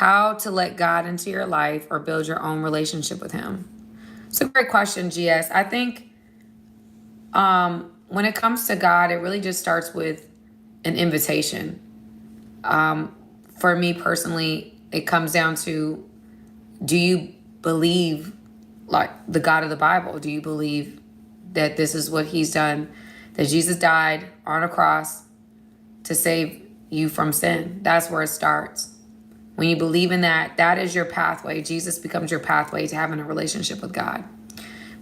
How to let God into your life or build your own relationship with him? It's a great question, GS. I think when it comes to God, it really just starts with an invitation. For me personally, it comes down to, do you believe like the God of the Bible? Do you believe that this is what he's done, that Jesus died on a cross to save you from sin? That's where it starts. When you believe in that, that is your pathway. Jesus becomes your pathway to having a relationship with God.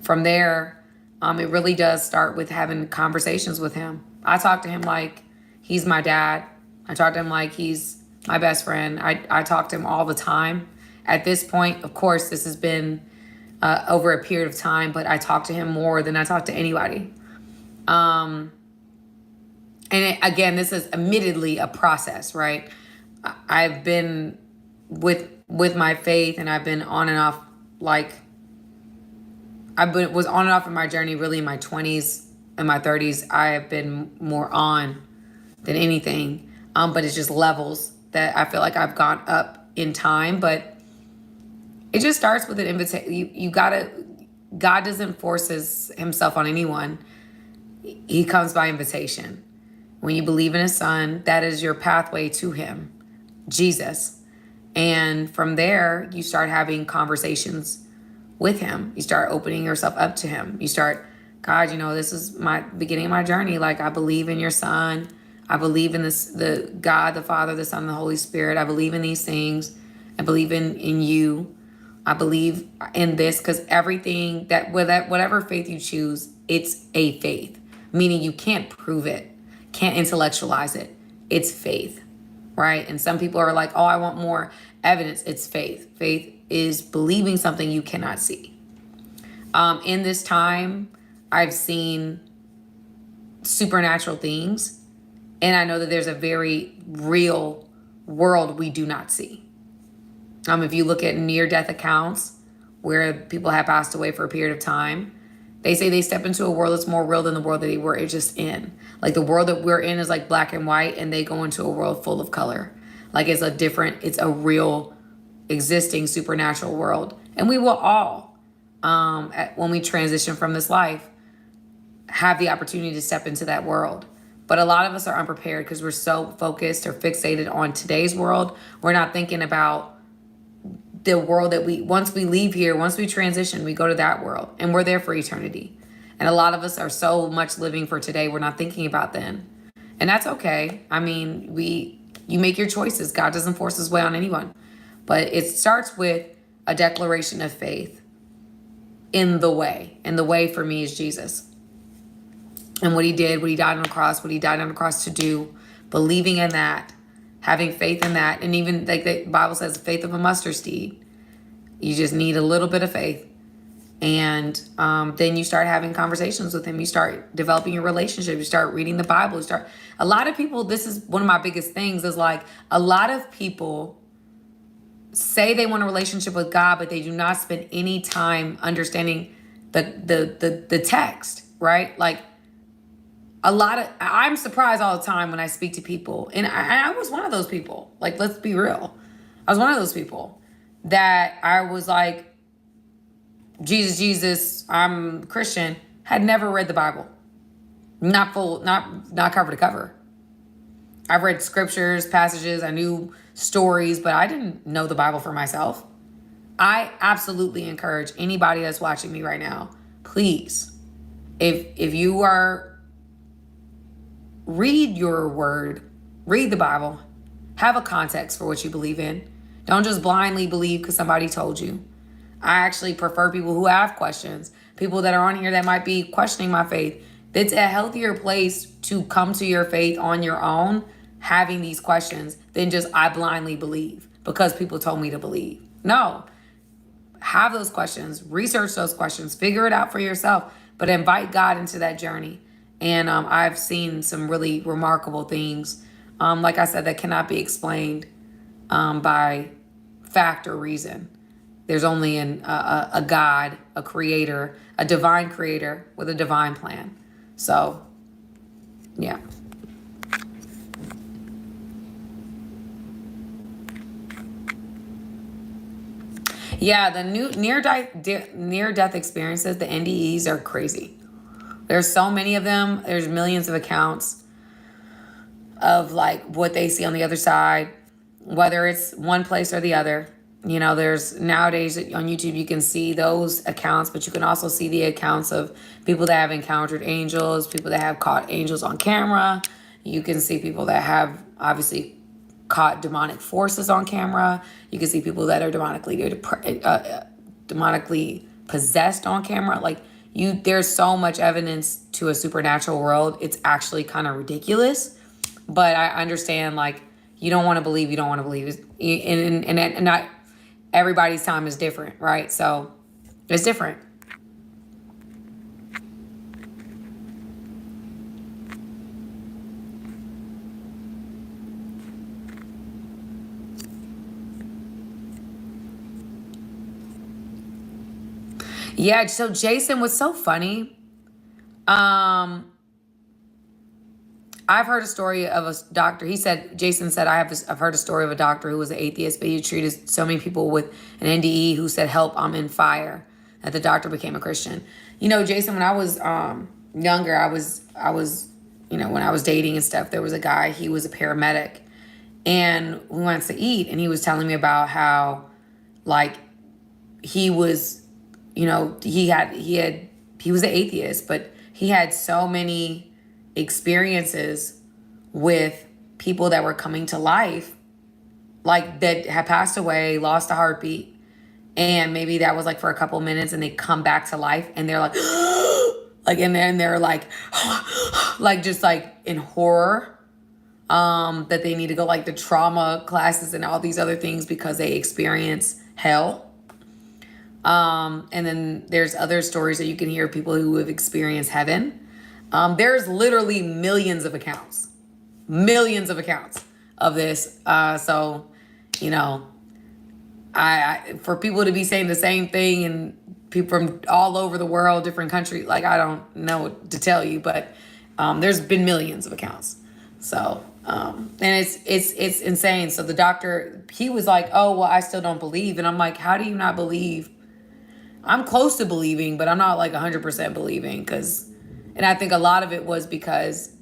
From there, it really does start with having conversations with him. I talk to him like he's my dad. I talk to him like he's my best friend. I talk to him all the time. At this point, of course, this has been over a period of time, but I talk to him more than I talk to anybody. Again, this is admittedly a process, right? I've been with my faith, and I've been on and off, like was on and off in my journey really in my 20s and my 30s. I have been more on than anything. But it's just levels that I feel like I've gone up in time. But it just starts with an invitation. You gotta, God doesn't force himself on anyone. He comes by invitation. When you believe in his son, that is your pathway to him, Jesus. And from there, you start having conversations with him. You start opening yourself up to him. You start, God, this is my beginning of my journey. Like, I believe in your son. I believe in this, the God, the Father, the Son, the Holy Spirit. I believe in these things. I believe in you. I believe in this, because everything whatever faith you choose, it's a faith, meaning you can't prove it, can't intellectualize it. It's faith, right? And some people are like, oh, I want more evidence. It's faith. Faith is believing something you cannot see. In this time, I've seen supernatural things, and I know that there's a very real world we do not see. If you look at near-death accounts where people have passed away for a period of time, they say they step into a world that's more real than the world that they were just in. Like, the world that we're in is like black and white, and they go into a world full of color. Like, it's a real existing supernatural world. And we will all, when we transition from this life, have the opportunity to step into that world. But a lot of us are unprepared because we're so focused or fixated on today's world. We're not thinking about the world that once we leave here, once we transition, we go to that world, and we're there for eternity. And a lot of us are so much living for today, we're not thinking about then. And that's okay. I mean, you make your choices. God doesn't force his way on anyone. But it starts with a declaration of faith in the way. And the way for me is Jesus. And what he did, what he died on the cross, what he died on the cross to do, believing in that, having faith in that. And even like the Bible says, faith of a mustard seed. You just need a little bit of faith. And then you start having conversations with him. You start developing your relationship. You start reading the Bible. A lot of people, this is one of my biggest things, is like, a lot of people say they want a relationship with God, but they do not spend any time understanding the text, right? Like, I'm surprised all the time when I speak to people. And I was one of those people. Like, let's be real. I was one of those people that I was like, Jesus, I'm Christian, had never read the Bible. Not cover to cover. I've read scriptures, passages, I knew stories, but I didn't know the Bible for myself. I absolutely encourage anybody that's watching me right now, please, if you are, read your word, read the Bible, have a context for what you believe in. Don't just blindly believe because somebody told you. I actually prefer people who have questions, people that are on here that might be questioning my faith. It's a healthier place to come to your faith on your own, having these questions, than just I blindly believe because people told me to believe. No, have those questions, research those questions, figure it out for yourself, but invite God into that journey. And I've seen some really remarkable things, like I said, that cannot be explained by fact or reason. There's only a God, a creator, a divine creator with a divine plan. So, yeah. Yeah, the new near death experiences, the NDEs are crazy. There's so many of them. There's millions of accounts of like what they see on the other side, whether it's one place or the other. You know, there's nowadays on YouTube, you can see those accounts, but you can also see the accounts of people that have encountered angels, people that have caught angels on camera. You can see people that have obviously caught demonic forces on camera. You can see people that are demonically possessed on camera. Like there's so much evidence to a supernatural world. It's actually kind of ridiculous, but I understand, like, you don't want to believe, and not everybody's time is different, right? So it's different. Yeah, so Jason was so funny. I've heard a story of a doctor. Jason said, I've heard a story of a doctor who was an atheist, but he treated so many people with an NDE who said, help, I'm in fire, that the doctor became a Christian. You know, Jason, when I was younger, I was, when I was dating and stuff, there was a guy, he was a paramedic, and we went to eat, and he was telling me about how, like, he was, he was an atheist, but he had so many experiences with people that were coming to life, like that had passed away, lost a heartbeat, and maybe that was like for a couple minutes, and they come back to life, and they're like, like, and then they're like, like just like in horror, that they need to go like the trauma classes and all these other things because they experience hell. And then there's other stories that you can hear of people who have experienced heaven. There's literally millions of accounts of this. So, you know, I for people to be saying the same thing and people from all over the world, different countries, like, I don't know what to tell you, but there's been millions of accounts. So, and it's insane. So the doctor, he was like, oh, well, I still don't believe. And I'm like, how do you not believe? I'm close to believing, but I'm not like 100% believing, and I think a lot of it was because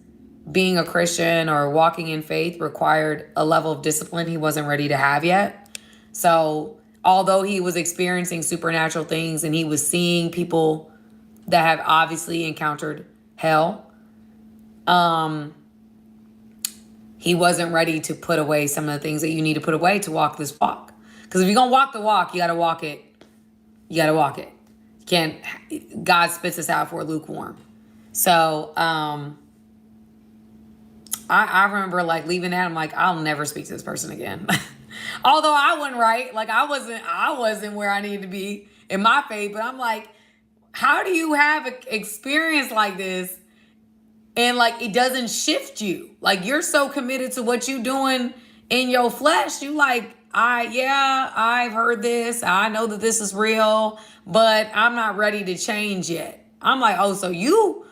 being a Christian or walking in faith required a level of discipline he wasn't ready to have yet. So although he was experiencing supernatural things and he was seeing people that have obviously encountered hell, he wasn't ready to put away some of the things that you need to put away to walk this walk. Because if you're going to walk the walk, you got to walk it. You got to walk it. You can't, God spits us out for lukewarm. So, I remember like leaving that. I'm like, I'll never speak to this person again. Although I wasn't right. Like I wasn't where I needed to be in my faith, but I'm like, how do you have an experience like this and like it doesn't shift you? Like you're so committed to what you doing in your flesh. You like, I've heard this. I know that this is real, but I'm not ready to change yet. I'm like, oh, so you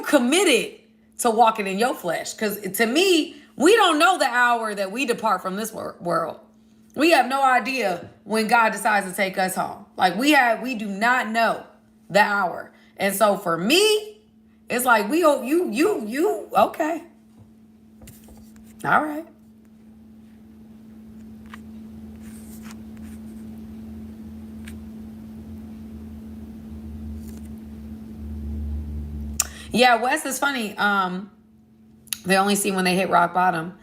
committed to walking in your flesh. Because to me, we don't know the hour that we depart from this world. We have no idea when God decides to take us home. Like we do not know the hour. And so for me, it's like, you, okay. All right. Yeah, Wes is funny. They only see when they hit rock bottom.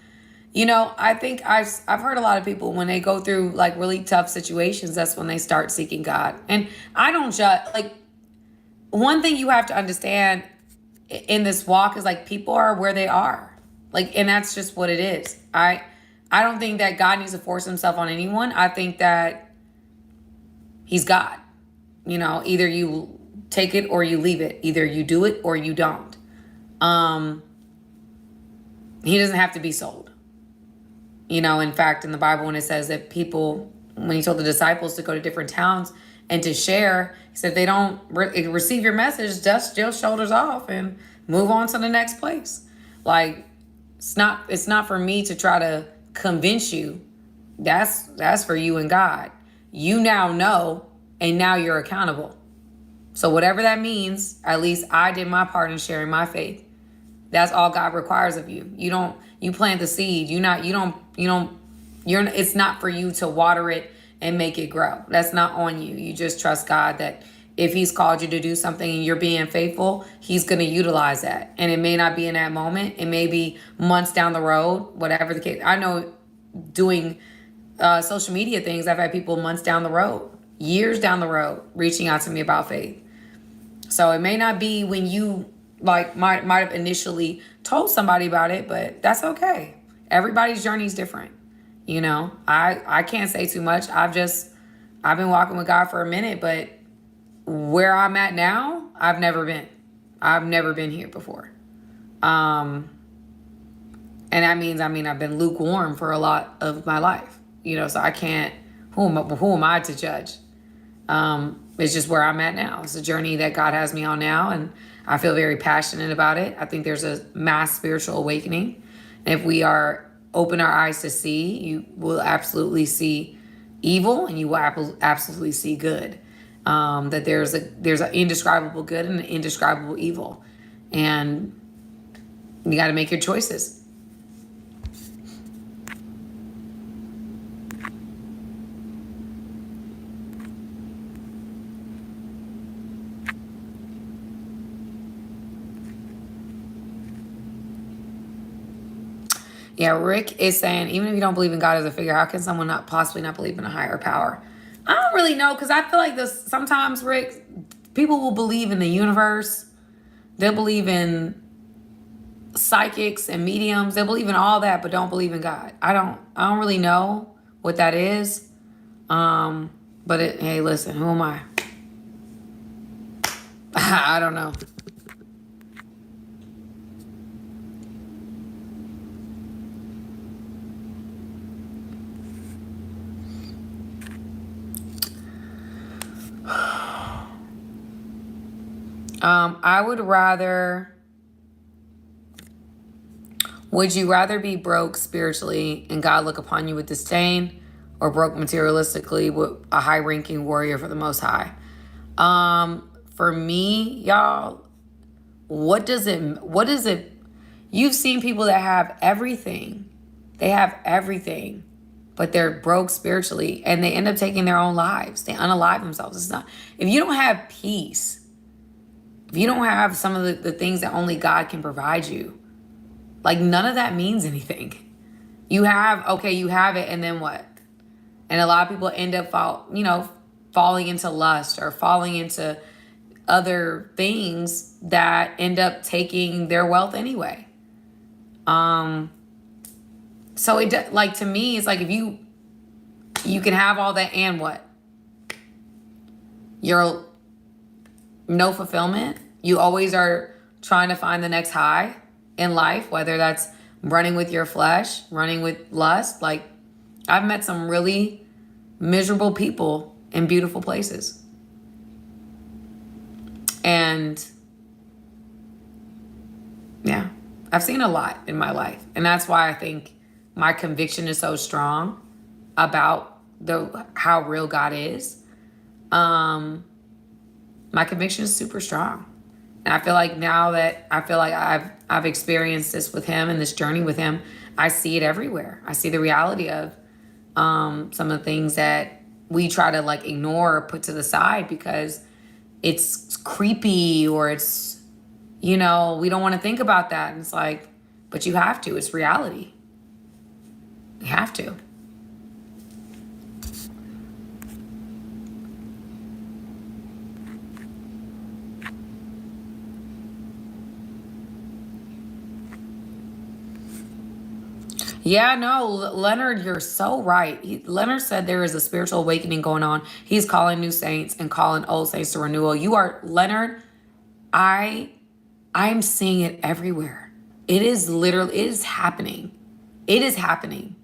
You know, I think I've heard a lot of people when they go through like really tough situations, that's when they start seeking God. And I don't judge. Like one thing you have to understand in this walk is like people are where they are. Like, and that's just what it is. I don't think that God needs to force himself on anyone. I think that he's God. You know, either you take it or you leave it. Either you do it or you don't. He doesn't have to be sold. You know, in fact, in the Bible, when it says that people, when he told the disciples to go to different towns and to share, he said, they don't receive your message, dust your shoulders off and move on to the next place. Like, it's not for me to try to convince you. That's for you and God. you now know, and now you're accountable. So whatever that means, at least I did my part in sharing my faith. That's all God requires of you. You plant the seed. It's not for you to water it and make it grow. That's not on you. You just trust God that if he's called you to do something and you're being faithful, he's going to utilize that. And it may not be in that moment. It may be months down the road, whatever the case. I know doing social media things, I've had people months down the road, years down the road, reaching out to me about faith. So it may not be when you might have initially told somebody about it, but that's okay. Everybody's journey is different. I can't say too much. I've been walking with God for a minute, but where I'm at now, I've never been here before. And that means, I've been lukewarm for a lot of my life, so I can't, who am I to judge? It's just where I'm at now. It's a journey that God has me on now, and I feel very passionate about it. I think there's a mass spiritual awakening. And if we open our eyes to see, you will absolutely see evil, and you will absolutely see good. That there's an indescribable good and an indescribable evil. And you got to make your choices. Yeah, Rick is saying, even if you don't believe in God as a figure, how can someone possibly not believe in a higher power? I don't really know, because I feel like sometimes, Rick, people will believe in the universe. They'll believe in psychics and mediums. They'll believe in all that, but don't believe in God. I don't really know what that is. But hey, listen, who am I? I don't know. Would you rather be broke spiritually and God look upon you with disdain, or broke materialistically with a high-ranking warrior for the Most High? For me, y'all, what does it, you've seen people that have everything. They have everything, but they're broke spiritually, and they end up taking their own lives. They unalive themselves. It's not, if you don't have peace, if you don't have some of the things that only God can provide you, none of that means anything. You have it, and then what? And a lot of people end up falling into lust or falling into other things that end up taking their wealth anyway. So to me, it's like, if you can have all that and what? You're no fulfillment. You always are trying to find the next high in life, whether that's running with your flesh, running with lust. I've met some really miserable people in beautiful places. And yeah, I've seen a lot in my life. And that's why I think my conviction is so strong about how real God is. My conviction is super strong. And I feel like now that I've experienced this with him and this journey with him, I see it everywhere. I see the reality of some of the things that we try to ignore or put to the side because it's creepy, or it's, we don't want to think about that. And it's but you have to. It's reality. You have to. Yeah, no, Leonard, you're so right. Leonard said there is a spiritual awakening going on. He's calling new saints and calling old saints to renewal. Leonard, I'm seeing it everywhere. It is happening. It is happening.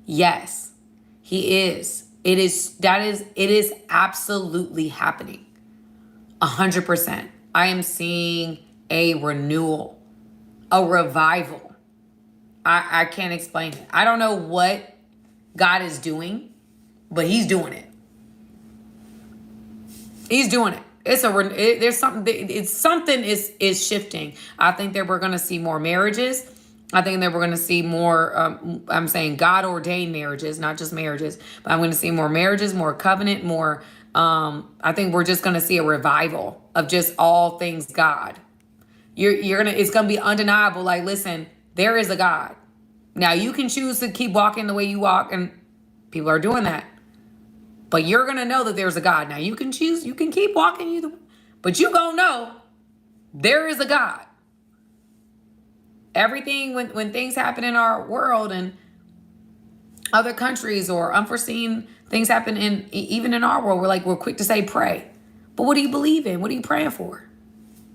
Yes, he is. It is absolutely happening. 100%. I am seeing a renewal, a revival. I can't explain it. I don't know what God is doing, but he's doing it. He's doing it. There's something. It's something is shifting. I think that we're going to see more marriages. I think that we're going to see more. I'm saying God ordained marriages, not just marriages. But I'm going to see more marriages, more covenant, more. I think we're just going to see a revival of just all things God. You're gonna. It's going to be undeniable. Like, listen, there is a God. Now you can choose to keep walking the way you walk, and people are doing that. But you're going to know that there's a God. Now you can choose, you can keep walking either way, but you going to know there is a God. Everything, when things happen in our world and other countries or unforeseen things happen even in our world, we're quick to say pray. But what do you believe in? What are you praying for?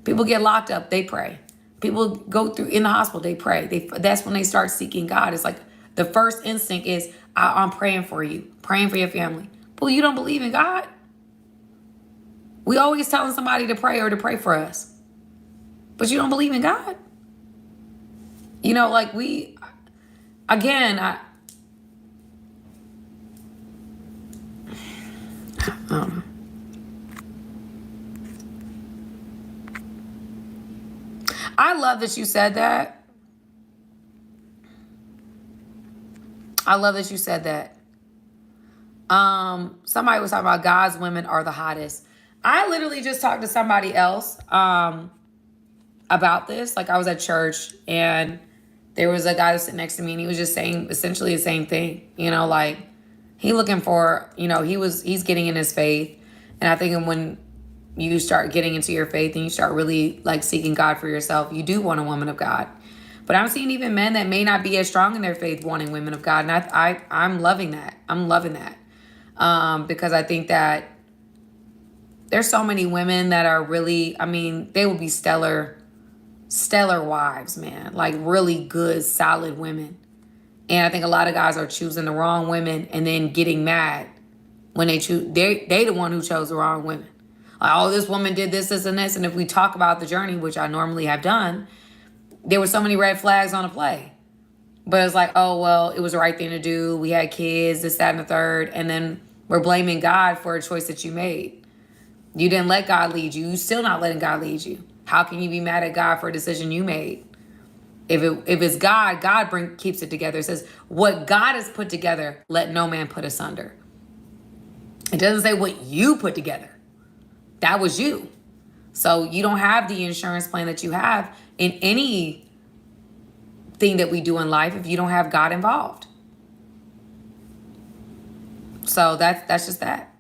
People get locked up, they pray. People go through in the hospital, they pray. That's when they start seeking God. It's like the first instinct is, I'm praying for you, praying for your family. Well, you don't believe in God. We always telling somebody to pray or to pray for us. But you don't believe in God. You know, like I love that you said that. I love that you said that. Somebody was talking about God's women are the hottest. I literally just talked to somebody else about this. Like, I was at church and there was a guy who was sitting next to me and he was just saying essentially the same thing. You know, like he looking for, you know, he's getting in his faith. And I think when you start getting into your faith and you start really like seeking God for yourself, you do want a woman of God. But I'm seeing even men that may not be as strong in their faith wanting women of God. And I'm loving that. I'm loving that. Because I think that there's so many women that are really, I mean, they will be stellar wives, man. Like really good, solid women. And I think a lot of guys are choosing the wrong women and then getting mad when they choose. They the one who chose the wrong women. Like, oh, this woman did this, this, and this. And if we talk about the journey, which I normally have done, there were so many red flags on the play. But it's like, oh, well, it was the right thing to do. We had kids, this, that, and the third. And then we're blaming God for a choice that you made. You didn't let God lead you. You're still not letting God lead you. How can you be mad at God for a decision you made? If it's God, God keeps it together. It says, what God has put together, let no man put asunder. It doesn't say what you put together. That was you. So you don't have the insurance plan that you have in any thing that we do in life if you don't have God involved. So that's just that.